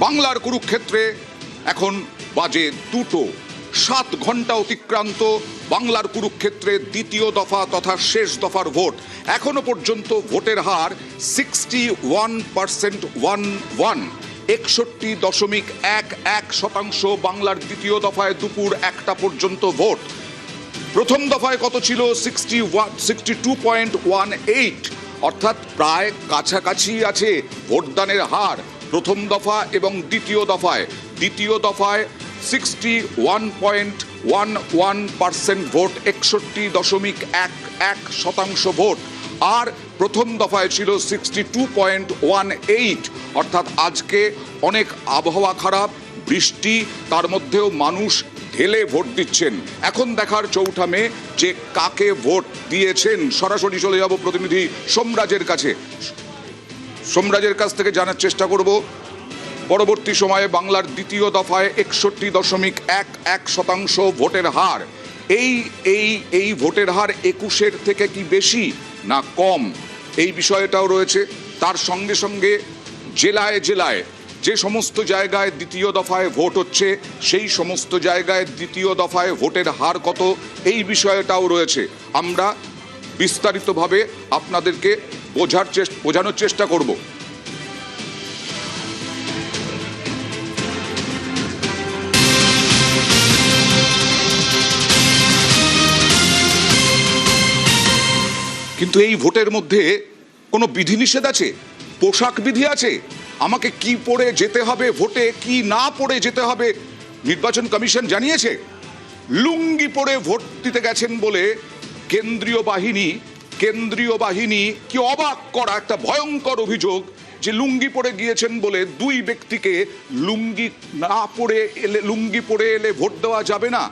বাংলার কুরুক্ষেত্রে এখন বাজে 2টো, 7 ঘন্টা অতিক্রান্ত। বাংলার কুরুক্ষেত্রে দ্বিতীয় দফা তথা শেষ দফার ভোট। এখনো পর্যন্ত ভোটের হার 61%, 61.11% বাংলার দ্বিতীয় দফায় দুপুর 1টা পর্যন্ত ভোট। প্রথম দফায় কত ছিল? 62.18, অর্থাৎ প্রায় কাছাকাছি আছে ভোটদানের হার প্রথম দফা এবং দ্বিতীয় দফায়। দ্বিতীয় দফায় 61.11% ভোট, 61.11% ভোট। আর প্রথম দফায় ছিল 62.18, অর্থাৎ আজকে অনেক আবহাওয়া খারাপ, বৃষ্টি, তার মধ্যেও মানুষ ঢেলে ভোট দিচ্ছেন। এখন দেখার 4 মে যে কাকে ভোট দিয়েছেন। সরাসরি চলে যাব প্রতিনিধি সোমরাজের কাছে। সোমরাজের কাছ থেকে জানার চেষ্টা করব পরবর্তী সময়ে বাংলার দ্বিতীয় দফায় 61.11% ভোটের হার। এই ভোটের হার 21-এর থেকে কি বেশি না কম, এই বিষয়টাও রয়েছে। তার সঙ্গে সঙ্গে জেলায় জেলায় যে সমস্ত জায়গায় দ্বিতীয় দফায় ভোট হচ্ছে সেই সমস্ত জায়গায় দ্বিতীয় দফায় ভোটের হার কত, এই বিষয়টাও রয়েছে। আমরা বিস্তারিতভাবে আপনাদেরকে বোঝানোর চেষ্টা করব। কিন্তু এই ভোটের মধ্যে কোনো বিধিনিষেধ আছে? পোশাক বিধি আছে? আমাকে কি পরে যেতে হবে ভোটে, কি না পরে যেতে হবে নির্বাচন কমিশন জানিয়েছে? লুঙ্গি পরে ভোট দিতে গেছেন বলে কেন্দ্রীয় বাহিনী কি অবাক করা একটা ভয়ঙ্কর অভিযোগ যে লুঙ্গি পরে গিয়েছেন বলে 2 ব্যক্তিকে লুঙ্গি পরে এলে ভোট দেওয়া যাবে না,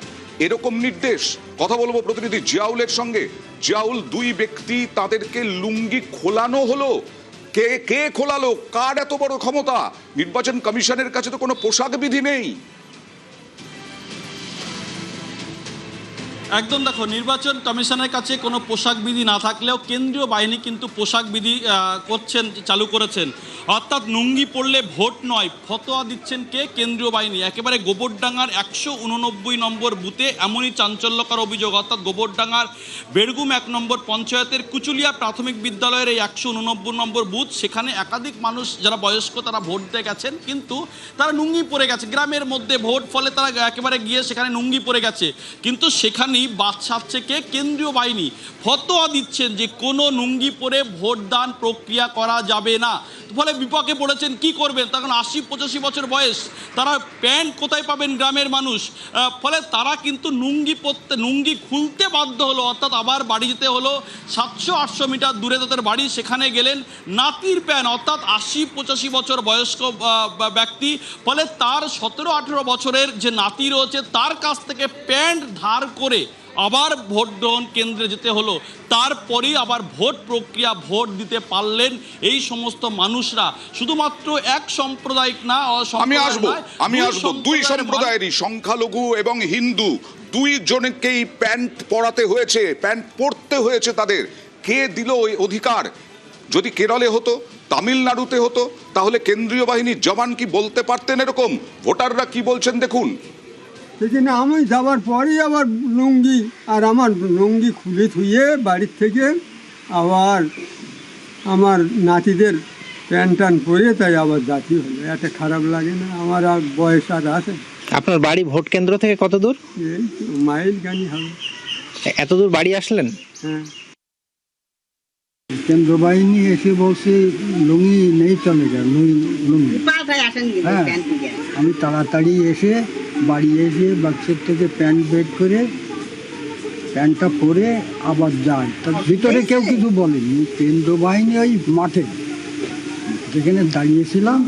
এরকম নির্দেশ। কথা বলবো প্রতিনিধি জিয়াউলের সঙ্গে। জিয়াউল, 2 ব্যক্তি, তাদেরকে লুঙ্গি খোলানো হলো। কে খোলালো? কার এত বড় ক্ষমতা? নির্বাচন কমিশনের কাছে তো কোনো পোশাক বিধি নেই। একদম, দেখো, নির্বাচন কমিশনের কাছে কোনো পোশাক বিধি না থাকলেও কেন্দ্রীয় বাহিনী কিন্তু পোশাক বিধি চালু করেছেন। অর্থাৎ লুঙ্গি পড়লে ভোট নয়, ফতোয়া দিচ্ছেন কে? কেন্দ্রীয় বাহিনী। একেবারে গোবরডাঙ্গার 189 নম্বর বুথে এমনই চাঞ্চল্যকর অভিযোগ। অর্থাৎ গোবরডাঙ্গার বেরগুম 1 নম্বর পঞ্চায়েতের কুচুলিয়া প্রাথমিক বিদ্যালয়ের এই 189 নম্বর বুথ, সেখানে একাধিক মানুষ যারা বয়স্ক তারা ভোট দিতে গেছেন, কিন্তু তারা লুঙ্গি পরে গেছে। গ্রামের মধ্যে ভোট, ফলে তারা একেবারে গিয়ে সেখানে লুঙ্গি পরে গেছে। কিন্তু সেখানেই বাদশাচ্ছে কে? কেন্দ্রীয় বাহিনী। ফতোয়া দিচ্ছেন যে কোনো লুঙ্গি পরে ভোটদান প্রক্রিয়া করা যাবে না। ফলে বিপাকে পড়েছেন, কি করবেন? তখন 80-85 বছর বয়স, তারা প্যান্ট কোথায় পাবেন গ্রামের মানুষ? ফলে তারা কিন্তু লুঙ্গি খুলতে বাধ্য হলো। অর্থাৎ আবার বাড়ি যেতে হলো 700-800 মিটার দূরে তাদের বাড়ি। সেখানে গেলেন নাতির প্যান্ট, অর্থাৎ 80-85 বছর বয়স্ক ব্যক্তি। ফলে তার 17-18 বছরের যে নাতি রয়েছে তার কাছ থেকে প্যান্ট ধার করে আবার ভোট গ্রহণ কেন্দ্রে যেতে হলো। তারপরেই আবার ভোট প্রক্রিয়া, ভোট দিতে পারলেন এই সমস্ত মানুষরা। শুধুমাত্র এক সাম্প্রদায়িক না, আমি আসবো 2 সম্প্রদায়েরই, সংখ্যালঘু এবং হিন্দু, 2 জনকেই প্যান্ট পরতে হয়েছে তাদের। কে দিল ওই অধিকার? যদি কেরলে হতো, তামিলনাড়ুতে হতো, তাহলে কেন্দ্রীয় বাহিনীর জওয়ান কি বলতে পারতেন এরকম? ভোটাররা কি বলছেন দেখুন। সেখানে আমি যাওয়ার পরেই আবার লুঙ্গি, আর আমার লুঙ্গি খুলে থুয়ে বাড়ির থেকে আবার আমার নাতিদের প্যান্ট পরে তাই আবার জাতি হলো। এত খারাপ লাগে না? আমার আর বয়স আর আছে। আপনার বাড়ি ভোট কেন্দ্র থেকে কত দূর? এই মাইল গানি হবে। এত দূর বাড়ি আসলেন? হ্যাঁ, কেন্দ্র বাহিনী এসে বলছে লুঙ্গি নেই, চলে যায় লুঙ্গি। হ্যাঁ, আমি তাড়াতাড়ি এসে বাড়ি এসে বাক্সের থেকে প্যান্ট বের করে প্যান্টটা পরে আবার যাই। তার ভিতরে কেউ কিছু বলেনি। কেন্দ্র বাহিনী ওই মাঠে যেখানে দাঁড়িয়েছিলাম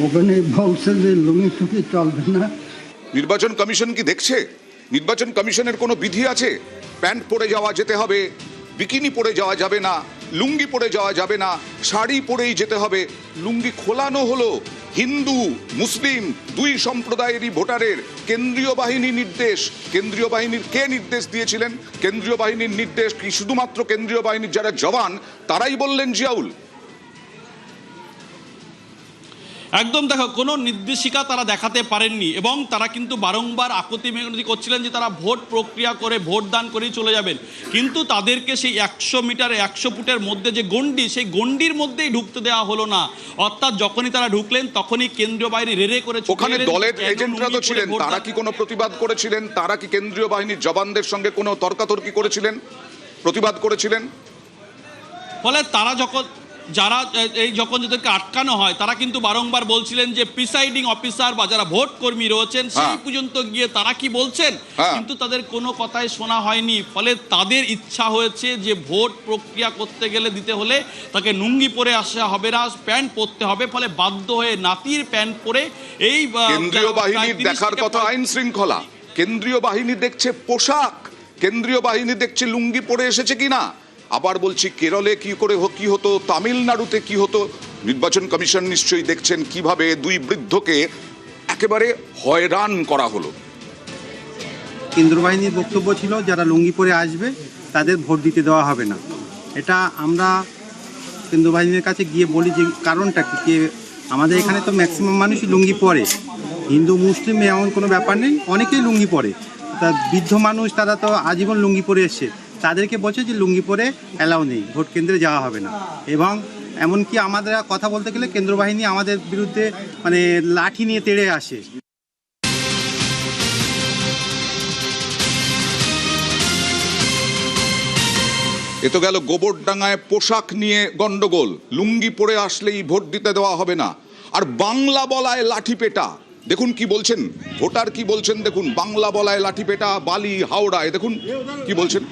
ওখানে বলছে যে লুঙ্গি টুকি চলবে না। নির্বাচন কমিশন কি দেখছে? নির্বাচন কমিশনের কোনো বিধি আছে? প্যান্ট পরে যাওয়া যেতে হবে, বিকিনি পরে যাওয়া যাবে না, লুঙ্গি পরে যাওয়া যাবে না, শাড়ি পরেই যেতে হবে। লুঙ্গি খোলানো হলো হিন্দু মুসলিম 2 সম্প্রদায়েরই ভোটারের। কেন্দ্রীয় বাহিনী নির্দেশ, কেন্দ্রীয় বাহিনীর কে নির্দেশ দিয়েছিলেন? কেন্দ্রীয় বাহিনীর নির্দেশ কি শুধুমাত্র কেন্দ্রীয় বাহিনীর যারা জওয়ান তারাই বললেন জিয়াউল? একদম দেখো, কোনো নির্দেশিকা তারা দেখাতে পারেননি এবং তারা কিন্তু বারংবার আকুতি মিনতি করছিলেন যে তারা ভোট প্রক্রিয়া করে ভোট দান করেই চলে যাবেন, কিন্তু তাদেরকে সেই 100 মিটার 100 ফুটের মধ্যে যে গণ্ডি, সেই গণ্ডির মধ্যেই ঢুকতে দেওয়া হলো না। অর্থাৎ যখনই তারা ঢুকলেন তখনই কেন্দ্রীয় বাহিনী রেড়ে করে ওখানে দলের এজেন্টরা তো ছিলেন, তারা কি কোনো প্রতিবাদ করেছিলেন? তারা কি কেন্দ্রীয় বাহিনীর জওয়ানদের সঙ্গে কোনো তর্কাতর্কি করেছিলেন, প্রতিবাদ করেছিলেন? ফলে তারা যারা যাদেরকে আটকানো হয় তারা কিন্তু বারংবার বলছিলেন যে প্রিসাইডিং অফিসার বা যারা ভোট কর্মী রয়েছেন সেই পর্যন্ত গিয়ে তারা কি বলছেন, কিন্তু তাদের কোনো কথাই শোনা হয়নি। ফলে তাদের ইচ্ছা হয়েছে যে ভোট প্রক্রিয়া করতে গেলে দিতে হলে তাকে লুঙ্গি পরে আসা হবে না, প্যান্ট পরতে হবে। ফলে বাধ্য হয়ে নাতির প্যান্ট পরে এই কেন্দ্রীয় বাহিনীর দেখার কথা আইন শৃঙ্খলা, কেন্দ্রীয় বাহিনী দেখছে পোশাক, কেন্দ্রীয় বাহিনী দেখছে লুঙ্গি পরে এসেছে কিনা। আবার বলছি, কেরলে কি করে কি হতো, তামিলনাড়ুতে কি হতো, নির্বাচন কমিশন নিশ্চয়ই দেখছেন কিভাবে দুই বৃদ্ধকে একেবারে হয়রান করা হলো। কেন্দ্র বাহিনীর বক্তব্য ছিল যারা লুঙ্গি পরে আসবে তাদের ভোট দিতে দেওয়া হবে না। এটা আমরা কেন্দ্র বাহিনীর কাছে গিয়ে বলি যে কারণটা কি, আমাদের এখানে তো ম্যাক্সিমাম মানুষই লুঙ্গি পরে, হিন্দু মুসলিম এমন কোনো ব্যাপার নেই, অনেকেই লুঙ্গি পরে। তা বৃদ্ধ মানুষ তারা তো আজীবন লুঙ্গি পরে এসছে, তাদেরকে বলছে যে লুঙ্গি পরে অ্যালাউ নেই, ভোট কেন্দ্রে যাওয়া হবে না। এবং এমনকি আমাদের কথা বলতে গেলে কেন্দ্র বাহিনী আমাদের বিরুদ্ধে মানে লাঠি নিয়ে তেড়ে আসে। এ তো গেল গোবরডাঙ্গায় পোশাক নিয়ে গন্ডগোল, লুঙ্গি পরে আসলেই ভোট দিতে দেওয়া হবে না। আর বাংলা বলায় লাঠিপেটা, দেখুন কি বলছেন ভোটার, কি বলছেন দেখুন। বাংলা বলায় লাঠিপেটা বালি হাওড়ায়, দেখুন কি বলছেন।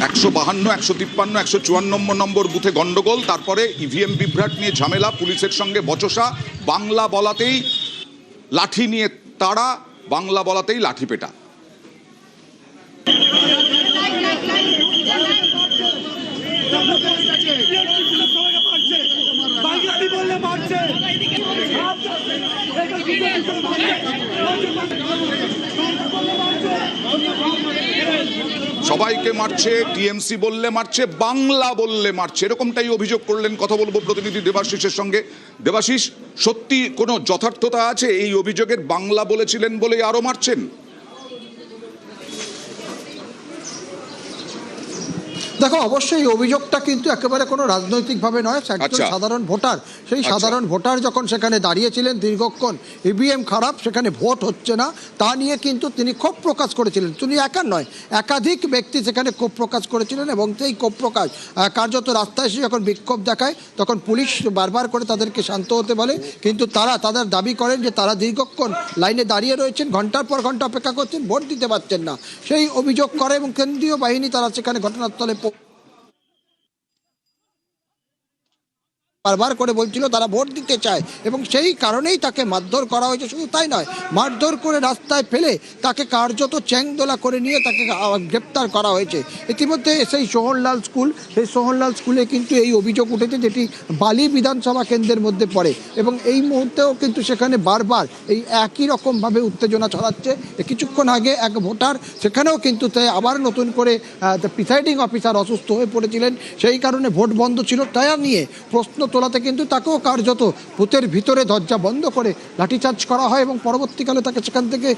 একশো 52, 153, 154 নম্বর বুথে গন্ডগোল, তারপরে ইভিএম বিভ্রাট নিয়ে ঝামেলা, পুলিশের সঙ্গে বচসা, বাংলা বলাতেই লাঠি নিয়ে তাড়া, বাংলা বলাতেই লাঠি পেটা। সবাইকে মারছে, টিএমসি বললে মারছে, বাংলা বললে মারছে, এরকমটাই অভিযোগ করলেন। কথা বলবো প্রতিনিধি দেবাশিসের সঙ্গে। দেবাশিস, সত্যি কোনো যথার্থতা আছে এই অভিযোগের? বাংলা বলেছিলেন বলেই আরো মারছেন? দেখো, অবশ্যই অভিযোগটা কিন্তু একেবারে কোনো রাজনৈতিকভাবে নয়, একজন সাধারণ ভোটার, সেই সাধারণ ভোটার যখন সেখানে দাঁড়িয়েছিলেন দীর্ঘক্ষণ, ইভিএম খারাপ, সেখানে ভোট হচ্ছে না, তা নিয়ে কিন্তু তিনি ক্ষোভ প্রকাশ করেছিলেন। তিনি একা নয়, একাধিক ব্যক্তি সেখানে ক্ষোভ প্রকাশ করেছিলেন এবং সেই ক্ষোভ প্রকাশ কার্যত রাস্তায় এসে যখন বিক্ষোভ দেখায় তখন পুলিশ বারবার করে তাদেরকে শান্ত হতে বলে, কিন্তু তাদের দাবি করেন যে তারা দীর্ঘক্ষণ লাইনে দাঁড়িয়ে রয়েছেন, ঘন্টার পর ঘন্টা অপেক্ষা করছেন, ভোট দিতে পারছেন না, সেই অভিযোগ করে এবং কেন্দ্রীয় বাহিনী তারা সেখানে ঘটনাস্থলে বারবার করে বলছিল তারা ভোট দিতে চায় এবং সেই কারণেই তাকে মারধর করা হয়েছে। শুধু তাই নয়, মারধর করে রাস্তায় ফেলে তাকে কার্যত চ্যাংদোলা করে নিয়ে তাকে গ্রেপ্তার করা হয়েছে। ইতিমধ্যে সেই সোহনলাল স্কুল, সেই সোহনলাল স্কুলে কিন্তু এই অভিযোগ উঠেছে, যেটি বালি বিধানসভা কেন্দ্রের মধ্যে পড়ে এবং এই মুহূর্তেও কিন্তু সেখানে বারবার এই একই রকমভাবে উত্তেজনা ছড়াচ্ছে। কিছুক্ষণ আগে এক ভোটার সেখানেও কিন্তু তাই আবার নতুন করে প্রিসাইডিং অফিসার অসুস্থ হয়ে পড়েছিলেন, সেই কারণে ভোট বন্ধ ছিল, তাই নিয়ে প্রশ্ন তোলাতে কিন্তু তাকেও কার্যত বুথের ভিতরে দরজা বন্ধ করে লাঠিচার্জ করা হয় এবং পরবর্তীকালে তাকে সেখান থেকে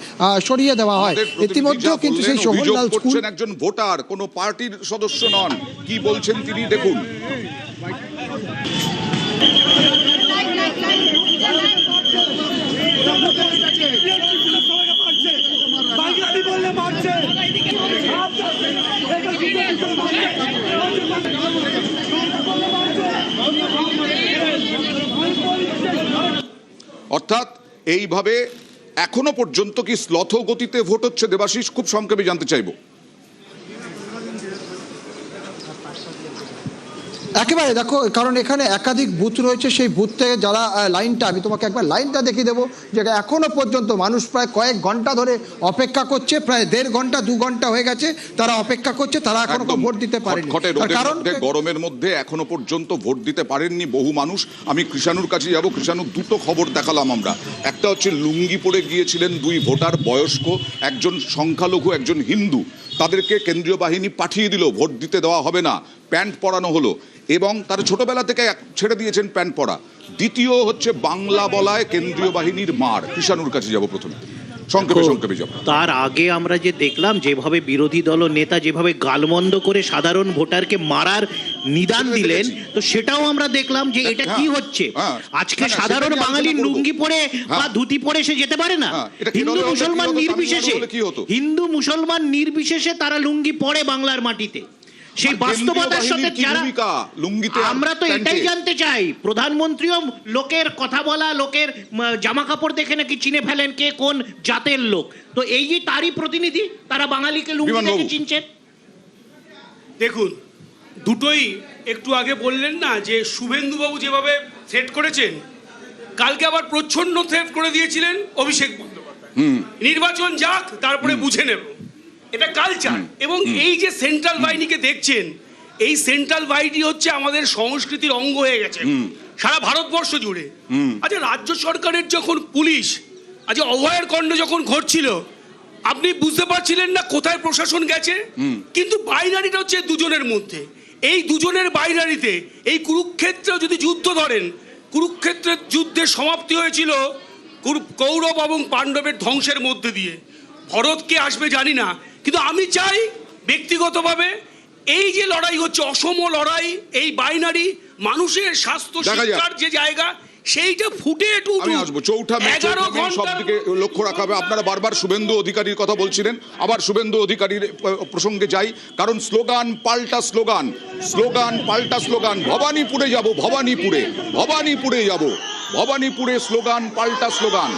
সরিয়ে দেওয়া হয়। ইতিমধ্যেও কিন্তু সেই সোহনলাল স্কুল, একজন ভোটার, কোনো পার্টির সদস্য নন, কি বলছেন তিনি দেখুন। অর্থাৎ এইভাবে এখনো পর্যন্ত কি স্লথ গতিতে ভোট হচ্ছে? দেবাশিস, খুব সংক্ষেপে জানতে চাইব। একেবারে দেখো, কারণ এখানে একাধিক বুথ রয়েছে, সেই বুথ থেকে যারা লাইনটা, আমি তোমাকে একবার লাইনটা দেখিয়ে দেবো, যে এখনো পর্যন্ত মানুষ প্রায় কয়েক ঘন্টা ধরে অপেক্ষা করছে, প্রায় 1.5 ঘন্টা 2 ঘন্টা হয়ে গেছে তারা অপেক্ষা করছে, তারা এখনো ভোট দিতে পারেনি। কারণ গরমের মধ্যে এখনো পর্যন্ত ভোট দিতে পারেননি বহু মানুষ। আমি কৃষাণুর কাছে যাব। কৃষাণুর দুটো খবর দেখালাম আমরা। একটা হচ্ছে লুঙ্গি পরে গিয়েছিলেন 2 ভোটার, বয়স্ক, একজন সংখ্যালঘু, একজন হিন্দু। তাদেরকে কেন্দ্রীয় বাহিনী পাঠিয়ে দিল, ভোট দিতে দেওয়া হবে না, প্যান্ট পরানো হলো, এবং তারা ছোটবেলা থেকে ছেড়ে দিয়েছেন প্যান্ট পরা। দ্বিতীয় হচ্ছে বাংলা বলায় কেন্দ্রীয় বাহিনীর মার। কৃষাণুর কাছে যাব প্রথমে, সংক্ষেপে যাব। তার আগে আমরা যে দেখলাম যেভাবে বিরোধী দল নেতা যেভাবে গালমন্দ করে সাধারণ ভোটারকে মারার নিদান দিলেন, তো সেটাও আমরা দেখলাম যে এটা কি হচ্ছে। আজকে সাধারণ বাঙালি লুঙ্গি পরে বা ধুতি পরে সে যেতে পারে না, হিন্দু মুসলমান নির্বিশেষে তারা লুঙ্গি পরে বাংলার মাটিতে। সেই বাস্তবতার সাথে যারা, আমরা তো এটাই জানতে চাই, প্রধানমন্ত্রীও লোকের কথা বলা, লোকের জামা কাপড় দেখে নাকি চিনে ফেলেন কে কোন জাতের লোক। তো এই যে তারই প্রতিনিধি, তারা বাঙালিকে লুঙ্গি দেখে চিনছেন। দেখুন, দুটোই একটু আগে বললেন না যে শুভেন্দুবাবু যেভাবে থ্রেট করেছেন, কালকে আবার প্রচ্ছন্ন থ্রেট করে দিয়েছিলেন অভিষেক বন্দ্যোপাধ্যায়, নির্বাচন যাক তারপরে বুঝে নেব। এটা কালচার। এবং এই যে সেন্ট্রাল বাহিনীকে দেখছেন, এই সেন্ট্রাল বাহিনী হচ্ছে আমাদের সংস্কৃতির অঙ্গ হয়ে গেছে সারা ভারতবর্ষ জুড়ে। আচ্ছা, রাজ্য সরকারের যখন পুলিশ আজ অভয়ের কাণ্ড যখন ঘটছিল, আপনি বুঝতে পারছিলেন না কোথায় প্রশাসন গেছে, কিন্তু বাইনারিটা হচ্ছে দুজনের মধ্যে। এই দুজনের বাইনারিতে এই কুরুক্ষেত্র যদি যুদ্ধ ধরেন, কুরুক্ষেত্রের যুদ্ধের সমাপ্তি হয়েছিল কৌরব এবং পাণ্ডবের ধ্বংসের মধ্যে দিয়ে। ভরত কে আসবে জানি না, কিন্তু আমি চাই ব্যক্তিগতভাবে এই যে লড়াই হচ্ছে, অসম লড়াই, এই বাইনারি মানুষের স্বাস্থ্য শিক্ষার যে জায়গা, সেইটা ফুটে একটু আসবো। চৌঠা মে সব দিকে লক্ষ্য রাখা হবে। আপনারা বারবার শুভেন্দু অধিকারীর কথা বলছিলেন, আবার শুভেন্দু অধিকারীর প্রসঙ্গে যাই, কারণ স্লোগান পাল্টা স্লোগান, স্লোগান পাল্টা স্লোগান। ভবানীপুরে যাব, ভবানীপুরে যাব, ভবানীপুরে স্লোগান পাল্টা স্লোগান।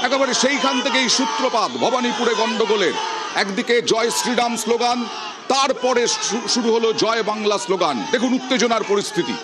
একেবারে সেইখান থেকেই সূত্রপাত ভবানীপুরে গন্ডগোলের। একদিকে জয় শ্রীরাম স্লোগান, তারপরে শুরু হলো জয় বাংলা স্লোগান। দেখুন উত্তেজনার পরিস্থিতি।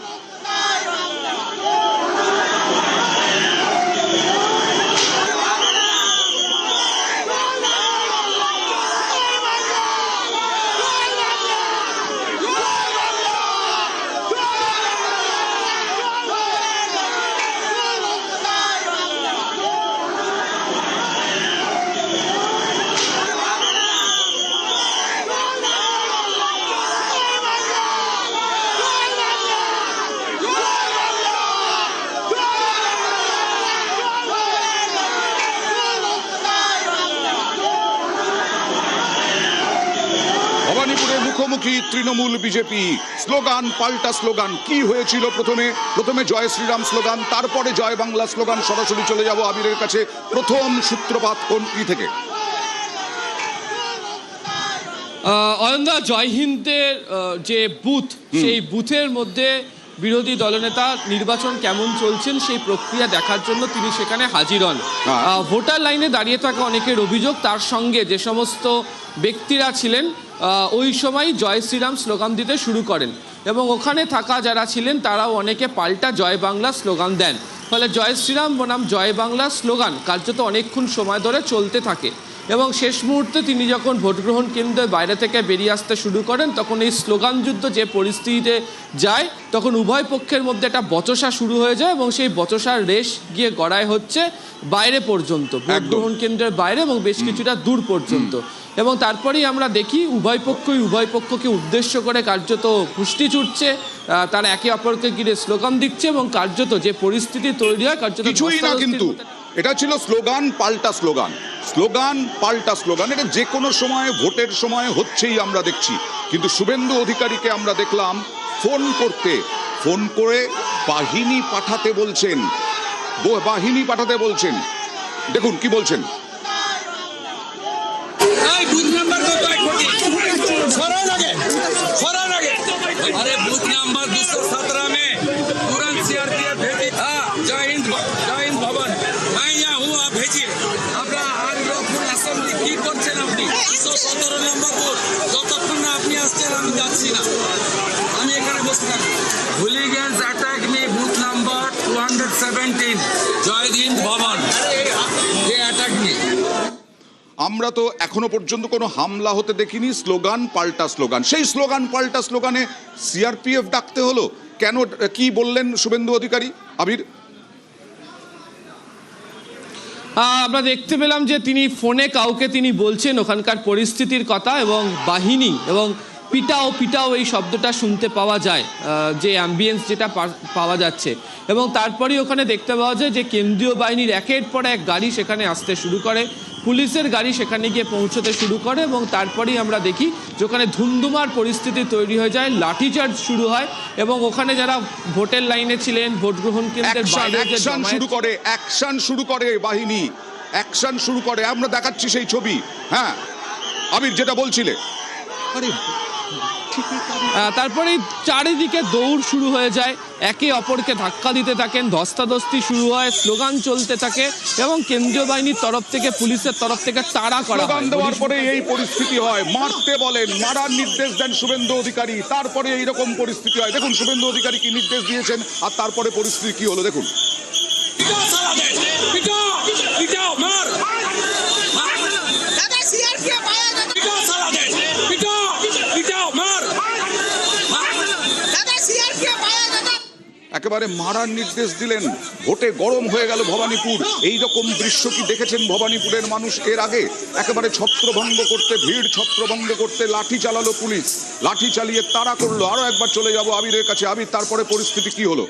ভবানীপুরে মুখোমুখি তৃণমূল বিজেপি, স্লোগান পাল্টা স্লোগান। কি হয়েছিল প্রথমে জয় শ্রীরাম স্লোগান, তারপরে জয় বাংলা স্লোগান। সরাসরি চলে যাব আবিরের কাছে। প্রথম সূত্রপাত কোন কি থেকে? অয়নদা, জয় হিন্দের যে বুথ, সেই বুথের মধ্যে বিরোধী দলনেতা নির্বাচন কেমন চলছেন সেই প্রক্রিয়া দেখার জন্য তিনি সেখানে হাজির হন। ভোটার লাইনে দাঁড়িয়ে থাকা অনেকের অভিযোগ, তার সঙ্গে যে সমস্ত ব্যক্তিরা ছিলেন ওই সময় জয় শ্রীরাম স্লোগান দিতে শুরু করেন, এবং ওখানে থাকা যারা ছিলেন তারাও অনেকে পাল্টা জয় বাংলা স্লোগান দেন। ফলে জয় শ্রীরাম বনাম জয় বাংলা স্লোগান কার্যত অনেকক্ষণ সময় ধরে চলতে থাকে, এবং শেষ মুহূর্তে তিনি যখন ভোটগ্রহণ কেন্দ্রের বাইরে থেকে বেরিয়ে আসতে শুরু করেন, তখন এই স্লোগান যুদ্ধ যে পরিস্থিতিতে যায়, তখন উভয় পক্ষের মধ্যে একটা বচসা শুরু হয়ে যায়, এবং সেই বচসার রেশ গিয়ে গড়ায় হচ্ছে বাইরে পর্যন্ত, ভোটগ্রহণ কেন্দ্রের বাইরে এবং বেশ কিছুটা দূর পর্যন্ত। এবং তারপরেই আমরা দেখি উভয় পক্ষকে উদ্দেশ্য করে কার্যত পুষ্টি ছুটছে, তারা একে অপরকে ঘিরে স্লোগান দিচ্ছে, এবং কার্যত যে পরিস্থিতি তৈরি হয় কার্যত কিছুই না। কিন্তু এটা ছিল স্লোগান পাল্টা স্লোগান, স্লোগান পাল্টা স্লোগান। এটা যে কোনো সময় ভোটের সময় হচ্ছেই আমরা দেখছি। কিন্তু শুভেন্দু অধিকারীকে আমরা দেখলাম ফোন করে বাহিনী পাঠাতে বলছেন। দেখুন কি বলছেন। अरे बूथ नंबर 217 में तुरंत सीआरपीएफ भेजी। जय हिंद भवन, मैं यहाँ हूँ, आप भेजिए। अपना आंध्रपुर असेंबली की করছেন আপনি? 217 নম্বর বুথ, যতক্ষণ না আপনি আসছেন আমি যাচ্ছি না, আমি এখানে বসে থাকবো। আমরা তো এখনো পর্যন্ত কোনো হামলা হতে দেখিনি, স্লোগান পাল্টা স্লোগান। সেই স্লোগান পাল্টা স্লোগানে সিআরপিএফ ডাকতে হলো কেন? কি বললেন শুভেন্দু অধিকারী? আবির, আমরা দেখতে পেলাম যে তিনি ফোনে কাউকে তিনি বলছেন ওখানকার পরিস্থিতির কথা, এবং বাহিনী এবং পিটাও এই শব্দটা শুনতে পাওয়া যায়, যে অ্যাম্বিয়েন্স যেটা পাওয়া যাচ্ছে। এবং তারপরেই ওখানে দেখতে পাওয়া যায় যে কেন্দ্রীয় বাহিনীর একের পর এক গাড়ি সেখানে আসতে শুরু করে, পুলিশের গাড়ি সেখানে গিয়ে পৌঁছতে শুরু করে, এবং তারপরেই আমরা দেখি যে ওখানে ধুন্ধুমার পরিস্থিতি তৈরি হয়ে যায়, লাঠিচার্জ শুরু হয়, এবং ওখানে যারা ভোটের লাইনে ছিলেন, ভোট গ্রহণ কেন্দ্রের বাইরে অ্যাকশন শুরু করে বাহিনী, অ্যাকশন শুরু করে। আমরা দেখাচ্ছি সেই ছবি। হ্যাঁ আবির, যেটা বলছিলে। তারপরে চারিদিকে দৌড় শুরু হয়ে যায়, একে অপরকে ধাক্কা দিতে থাকেন, ধস্তাধস্তি শুরু হয়, স্লোগান চলতে থাকে, এবং কেন্দ্রীয় বাহিনীর তরফ থেকে, পুলিশের তরফ থেকে তাড়া করা হয়। দেওয়ার পরে এই পরিস্থিতি হয়, মারতে বলেন, মারার নির্দেশ দেন শুভেন্দু অধিকারী, তারপরে এইরকম পরিস্থিতি হয়। দেখুন শুভেন্দু অধিকারী কি নির্দেশ দিয়েছেন, আর তারপরে পরিস্থিতি কি হলো দেখুন। একেবারে মারার নির্দেশ দিলেন। ভোটে গরম হয়ে গেল ভবানীপুর। এই রকম দৃশ্য কি দেখেছেন ভবানীপুরের মানুষ এর আগে? একেবারে ছত্রভঙ্গ করতে, ভিড় ছত্রভঙ্গ করতে লাঠি চালালো পুলিশ, লাঠি চালিয়ে তাড়া করলো। আরো একবার চলে যাব আবিরের কাছে। আবির, তারপরে পরিস্থিতি কি হলো?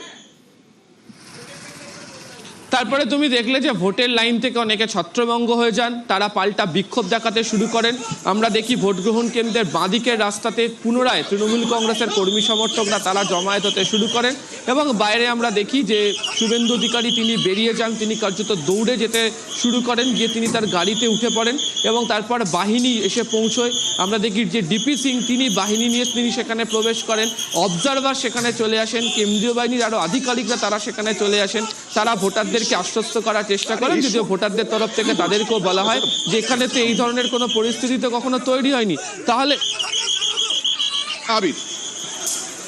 তারপরে তুমি দেখলে যে ভোটের লাইন থেকে অনেকে ছত্রভঙ্গ হয়ে যান, তারা পাল্টা বিক্ষোভ দেখাতে শুরু করেন। আমরা দেখি ভোট গ্রহণ কেন্দ্রের বাঁদিকের রাস্তাতে পুনরায় তৃণমূল কংগ্রেসের কর্মী সমর্থকরা তারা জমায়েত হতে শুরু করেন, এবং বাইরে আমরা দেখি যে শুভেন্দু অধিকারী তিনি বেরিয়ে যান, তিনি কার্যত দৌড়ে যেতে শুরু করেন, গিয়ে তিনি তার গাড়িতে উঠে পড়েন, এবং তারপর বাহিনী এসে পৌঁছয়। আমরা দেখি যে ডিপি সিং তিনি বাহিনী নিয়ে তিনি সেখানে প্রবেশ করেন, অবজারভার সেখানে চলে আসেন, কেন্দ্রীয় বাহিনীর আরও আধিকারিকরা তারা সেখানে চলে আসেন, তারা ভোটারদের আশ্বস্ত করার চেষ্টা করেন, যদিও ভোটারদের তরফ থেকে তাদেরকেও বলা হয় যে এখানে তো এই ধরনের কোনো পরিস্থিতি তো কখনো তৈরি হয়নি। তাহলে আবির